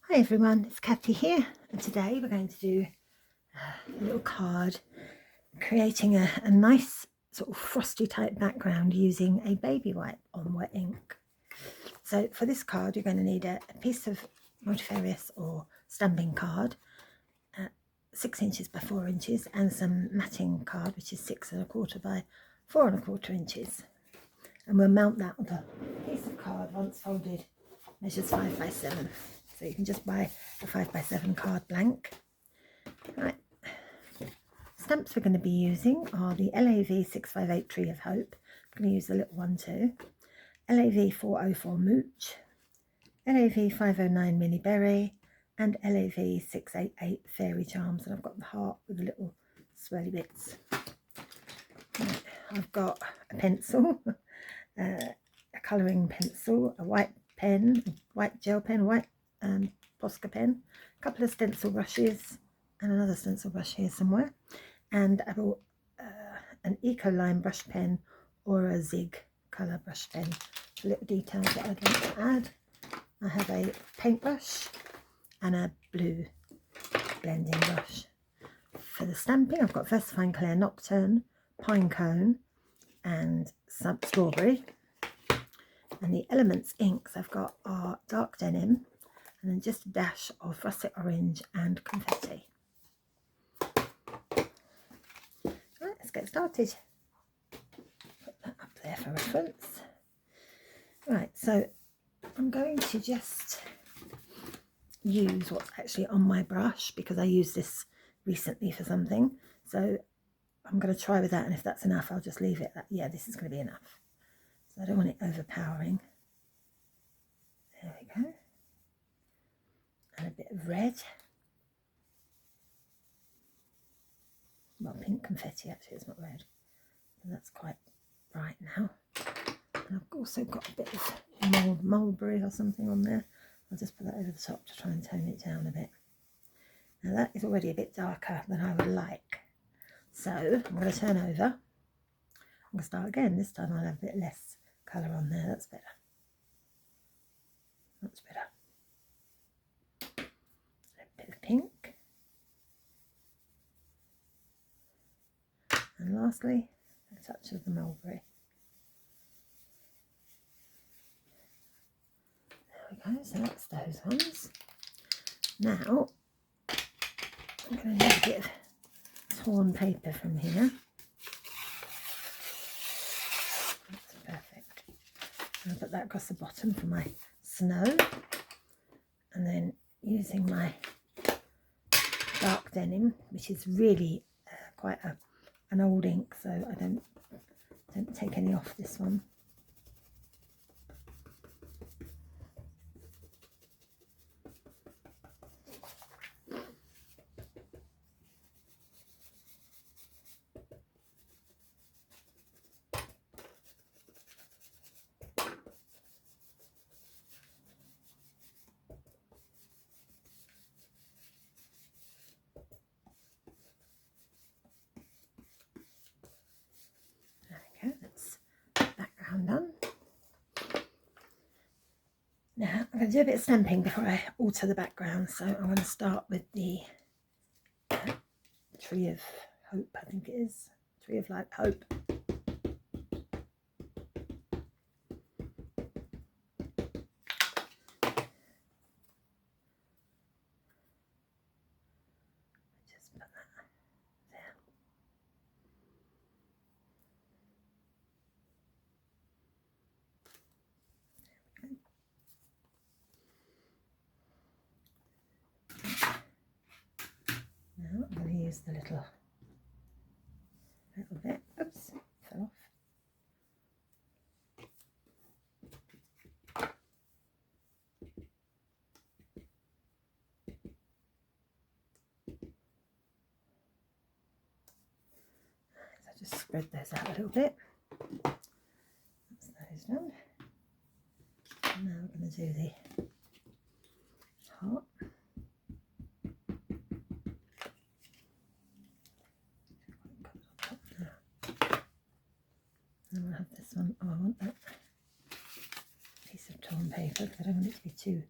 Hi everyone, it's Kathy here, and today we're going to do a little card creating a nice sort of frosty type background using a baby wipe on wet ink. So for this card you're going to need a piece of multifarious or stamping card, 6 inches by 4 inches, and some matting card which is 6 1/4 by 4 1/4 inches. And we'll mount that on a piece of card once folded, measures 5 by 7. So you can just buy a 5 by 7 card blank. Right. Stamps we're going to be using are the LAV 658 Tree of Hope. I'm going to use the little one too. LAV 404 Mooch, LAV 509 Mini Berry, and LAV 688 Fairy Charms. And I've got the heart with the little swirly bits. Right. I've got a pencil, a colouring pencil, a white pen, a white gel pen, white Posca pen, a couple of stencil brushes, and another stencil brush here somewhere. And I bought an Ecoline brush pen or a Zig colour brush pen for little details that I'd like to add. I have a paintbrush and a blue blending brush. For the stamping, I've got Versafine Clair Nocturne, Pine Cone, and some strawberry. And the elements inks I've got are dark denim, and then just a dash of russet orange and confetti. Right, let's get started. Put that up there for reference. Right, so I'm going to just use what's actually on my brush because I used this recently for something. So I'm going to try with that, and if that's enough, I'll just leave it. Yeah, this is going to be enough. So I don't want it overpowering. There we go. And a bit of red. Well, pink confetti actually, it's not red. So that's quite bright now. And I've also got a bit of mulberry or something on there. I'll just put that over the top to try and tone it down a bit. Now that is already a bit darker than I would like. So I'm going to turn over. I'm going to start again. This time I'll have a bit less colour on there. That's better. That's better. A bit of pink. And lastly, a touch of the mulberry. There we go, so that's those ones. Now, I'm going to need a bit of torn paper from here. That's perfect. I'm going to put that across the bottom for my snow. And then using my dark denim, which is really quite an old ink, so I don't take any off this one. Okay, that's background done. Now I'm going to do a bit of stamping before I alter the background, so I'm going to start with the Tree of Hope, I think it is. Tree of Light Hope. Just put that there. Now I'm going to use the little bit. Oops, fell off. So just spread those out a little bit. That's those done. And now we're going to do the heart. And I'll have this one. Oh, I want that piece of torn paper because I don't want it to be too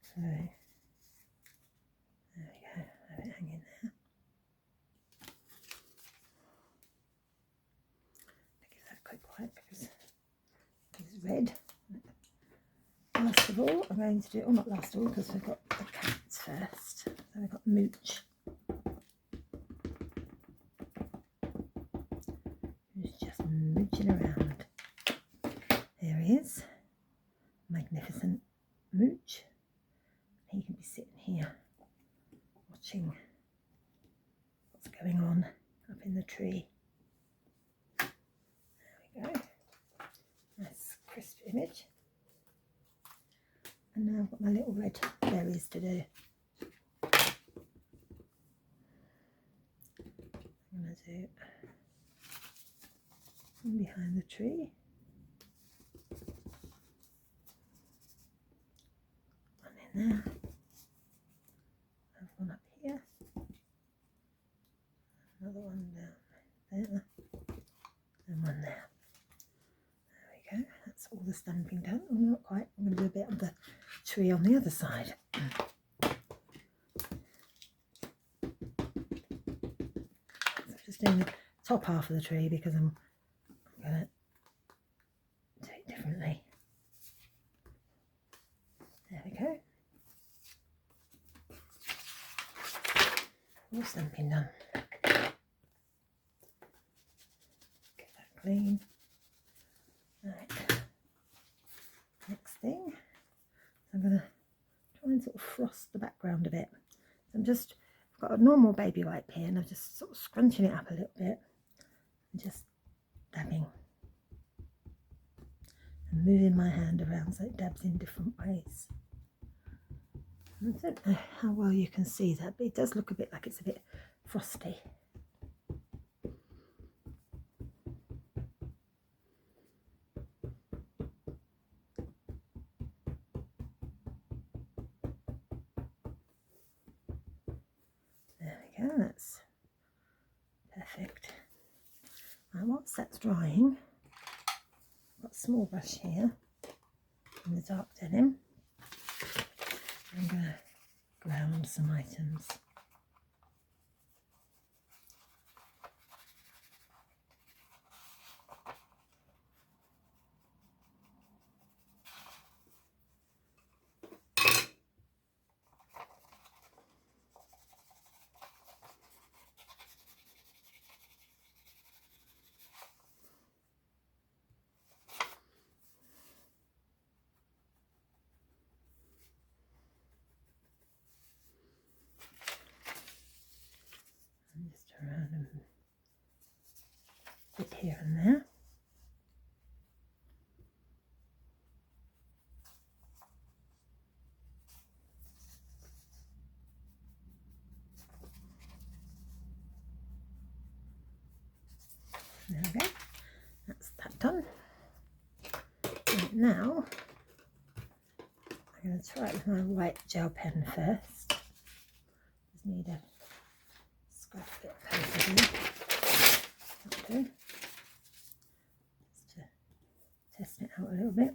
furry. going to do, oh not last of all because we've got the cats first. So we've got Mooch, who's just mooching around. There he is, magnificent Mooch. He can be sitting here watching what's going on up in the tree. There we go. Nice crisp image. And now I've got my little red berries to do. I'm going to do one behind the tree. One in there. Have one up here. Another one down there. And one there. There we go. That's all the stamping done. Oh, not quite. I'm going to do a bit of the tree on the other side. So I'm just doing the top half of the tree because I'm going to do it differently. There we go. All stamping done. Get that clean. Right. Next thing, I'm going to try and sort of frost the background a bit. So I've got a normal baby wipe here and I'm just sort of scrunching it up a little bit and just dabbing and moving my hand around so it dabs in different ways. I don't know how well you can see that, but it does look a bit like it's a bit frosty. There we go, that's perfect. And once that's drying, I've got a small brush here in the dark denim. I'm going to ground some items. Just around a bit here and there. There we go. That's that done. And now I'm going to try it with my white gel pen first. Just need a scrap bit of paper here. That'll do. Just to test it out a little bit.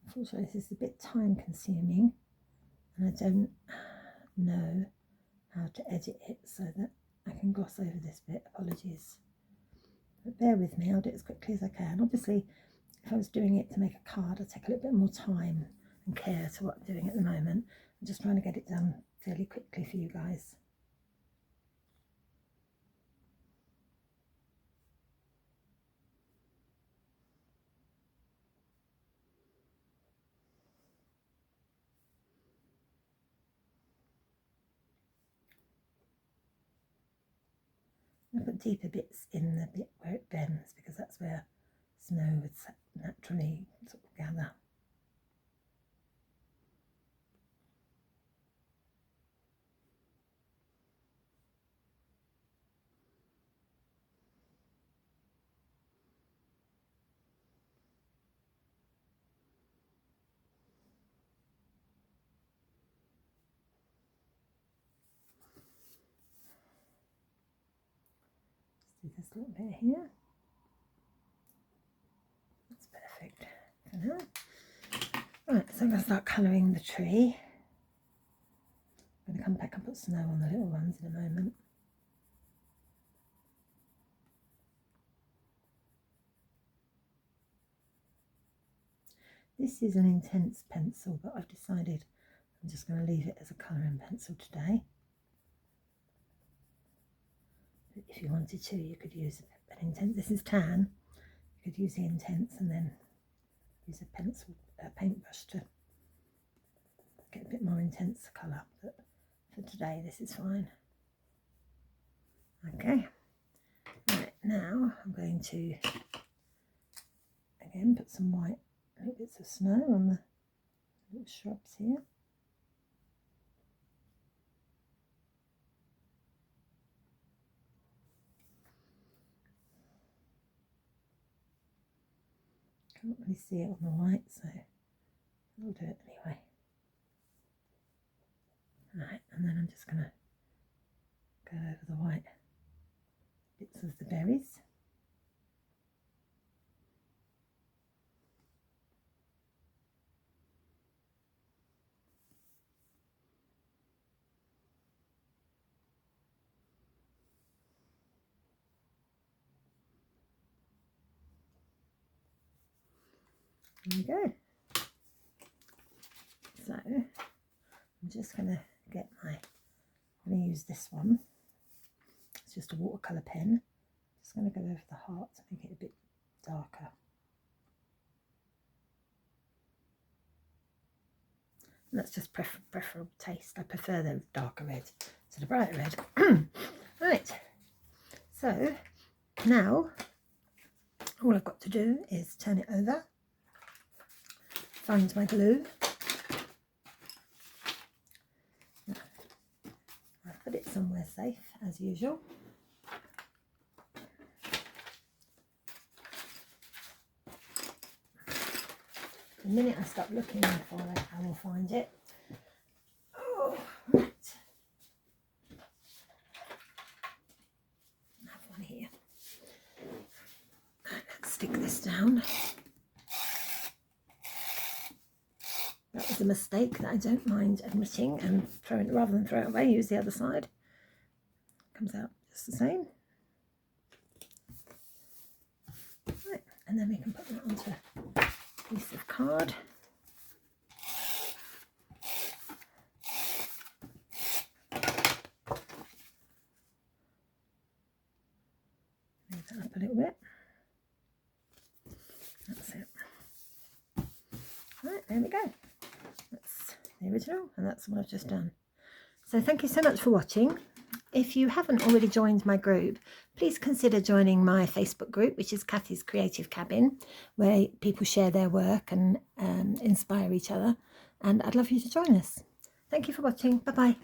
Unfortunately, this is a bit time consuming and I don't know how to edit it so that I can gloss over this bit. Apologies. But bear with me, I'll do it as quickly as I can. Obviously, if I was doing it to make a card, I'd take a little bit more time and care to what I'm doing at the moment. I'm just trying to get it done fairly quickly for you guys. I put deeper bits in the bit where it bends because that's where snow would naturally sort of gather. Do this little bit here. That's perfect for now. Right, so I'm going to start colouring the tree. I'm going to come back and put snow on the little ones in a moment. This is an intense pencil, but I've decided I'm just going to leave it as a colouring pencil today. If you wanted to, you could use an intense. This is tan. You could use the intense and then use a pencil, paintbrush to get a bit more intense colour. But for today, this is fine. Okay. Right, now I'm going to again put some white little bits of snow on the little shrubs here. Can't really see it on the white, so I'll do it anyway. Right, and then I'm just going to go over the white bits of the berries. There we go. So I'm just going to get I'm going to use this one. It's just a watercolour pen. Just going to go over the heart to make it a bit darker. And that's just preferable taste. I prefer the darker red to the brighter red. Right, so now all I've got to do is turn it over, find my glue. I'll put it somewhere safe as usual. The minute I stop looking for it, I will find it. Oh, right. I have one here. Right, let's stick this down. That was a mistake that I don't mind admitting and throwing, rather than throw it away, use the other side. Comes out just the same. Right, and then we can put that onto a piece of card. Move that up a little bit. That's it. Right, there we go. That's the original, and that's what I've just done. So thank you so much for watching. If you haven't already joined my group, please consider joining my Facebook group, which is Kathy's Creative Cabin, where people share their work and inspire each other. And I'd love you to join us. Thank you for watching. Bye-bye.